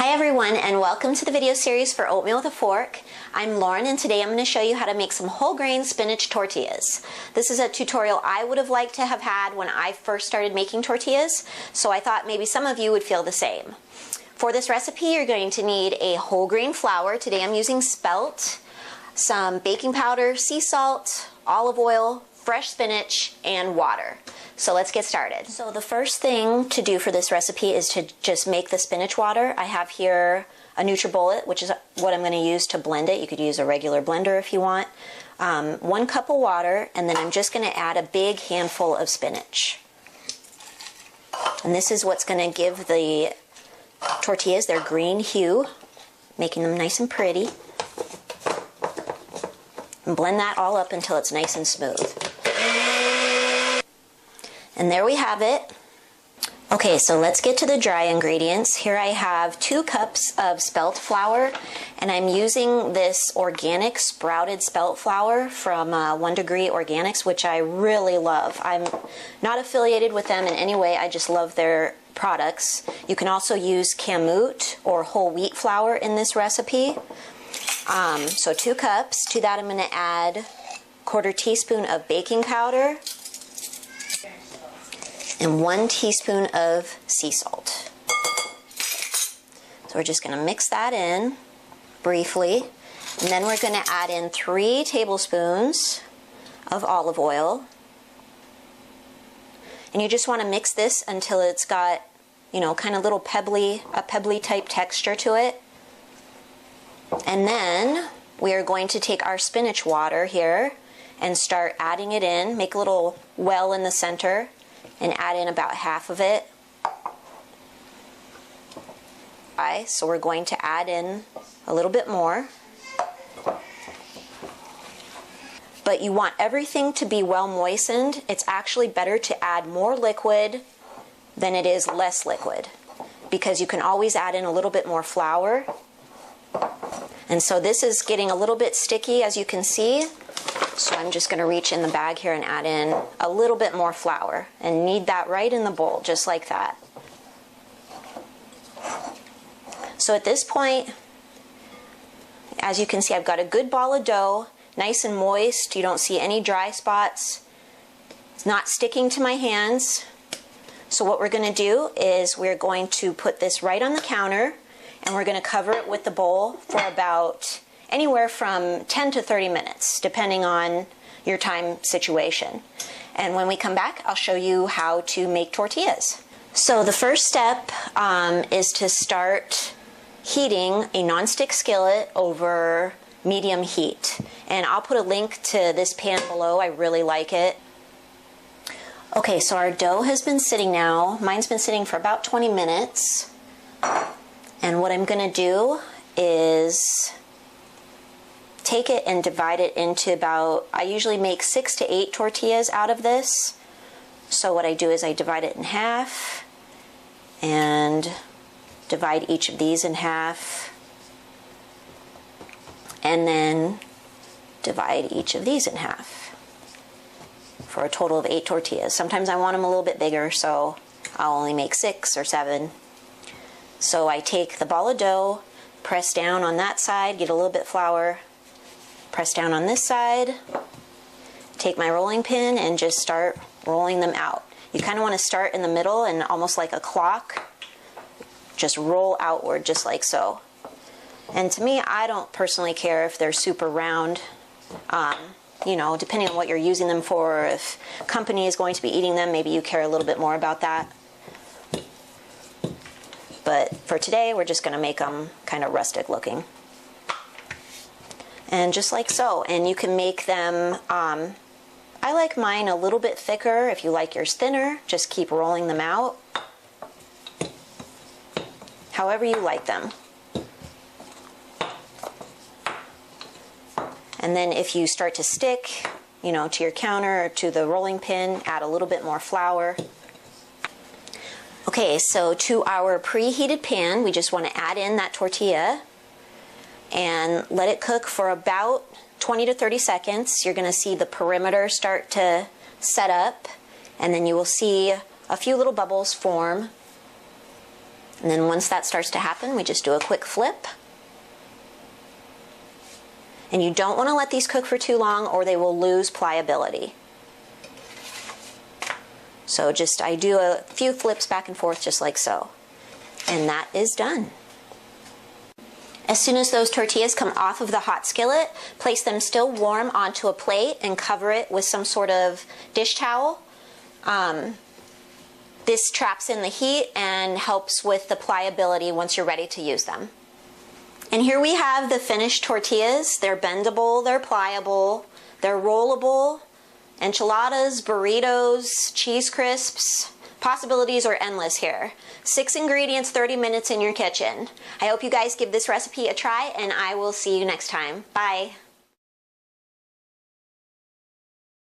Hi everyone, and welcome to the video series for Oatmeal with a Fork. I'm Lauren, and today I'm going to show you how to make some whole grain spinach tortillas. This is a tutorial I would have liked to have had when I first started making tortillas, so I thought maybe some of you would feel the same. For this recipe, you're going to need a whole grain flour. Today I'm using spelt, some baking powder, sea salt, olive oil, fresh spinach, and water. So let's get started. So the first thing to do for this recipe is to just make the spinach water. I have here a NutriBullet, which is what I'm going to use to blend it. You could use a regular blender if you want. 1 cup of water, and then I'm just going to add a big handful of spinach. And this is what's going to give the tortillas their green hue, making them nice and pretty. And blend that all up until it's nice and smooth. And there we have it. Okay, so let's get to the dry ingredients. Here I have 2 cups of spelt flour, and I'm using this organic sprouted spelt flour from 1 Degree Organics, which I really love. I'm not affiliated with them in any way, I just love their products. You can also use kamut or whole wheat flour in this recipe. So 2 cups. To that I'm going to add 1/4 teaspoon of baking powder and 1 teaspoon of sea salt. So we're just going to mix that in briefly, and then we're going to add in 3 tablespoons of olive oil. And you just want to mix this until it's got, kind of a pebbly type texture to it. And then we are going to take our spinach water here and start adding it in, make a little well in the center, and add in about half of it. So we're going to add in a little bit more. But you want everything to be well moistened. It's actually better to add more liquid than it is less liquid, because you can always add in a little bit more flour. And so this is getting a little bit sticky, as you can see. So I'm just going to reach in the bag here and add in a little bit more flour, and knead that right in the bowl, just like that. So at this point, as you can see, I've got a good ball of dough, nice and moist. You don't see any dry spots. It's not sticking to my hands. So what we're going to do is we're going to put this right on the counter, and we're going to cover it with the bowl for about anywhere from 10 to 30 minutes, depending on your time situation. And when we come back, I'll show you how to make tortillas. So the first step is to start heating a nonstick skillet over medium heat. And I'll put a link to this pan below. I really like it. Okay, so our dough has been sitting now. Mine's been sitting for about 20 minutes. And what I'm going to do is take it and divide it into I usually make 6 to 8 tortillas out of this. So what I do is I divide it in half and divide each of these in half, and then divide each of these in half for a total of 8 tortillas. Sometimes I want them a little bit bigger, so I'll only make 6 or 7. So I take the ball of dough, press down on that side, get a little bit flour, press down on this side, take my rolling pin and just start rolling them out. You kind of want to start in the middle and almost like a clock, just roll outward just like so. And to me, I don't personally care if they're super round, depending on what you're using them for. If company is going to be eating them, maybe you care a little bit more about that. But for today, we're just going to make them kind of rustic looking. And just like so. And you can make them, I like mine a little bit thicker. If you like yours thinner, just keep rolling them out. However you like them. And then if you start to stick, to your counter or to the rolling pin, add a little bit more flour. Okay, so to our preheated pan, we just want to add in that tortilla and let it cook for about 20 to 30 seconds. You're going to see the perimeter start to set up, and then you will see a few little bubbles form. And then once that starts to happen, we just do a quick flip. And you don't want to let these cook for too long or they will lose pliability. So I do a few flips back and forth just like so. And that is done. As soon as those tortillas come off of the hot skillet, place them still warm onto a plate and cover it with some sort of dish towel. This traps in the heat and helps with the pliability once you're ready to use them. And here we have the finished tortillas. They're bendable, they're pliable, they're rollable. Enchiladas, burritos, cheese crisps. Possibilities are endless here. 6 ingredients, 30 minutes in your kitchen. I hope you guys give this recipe a try, and I will see you next time. Bye.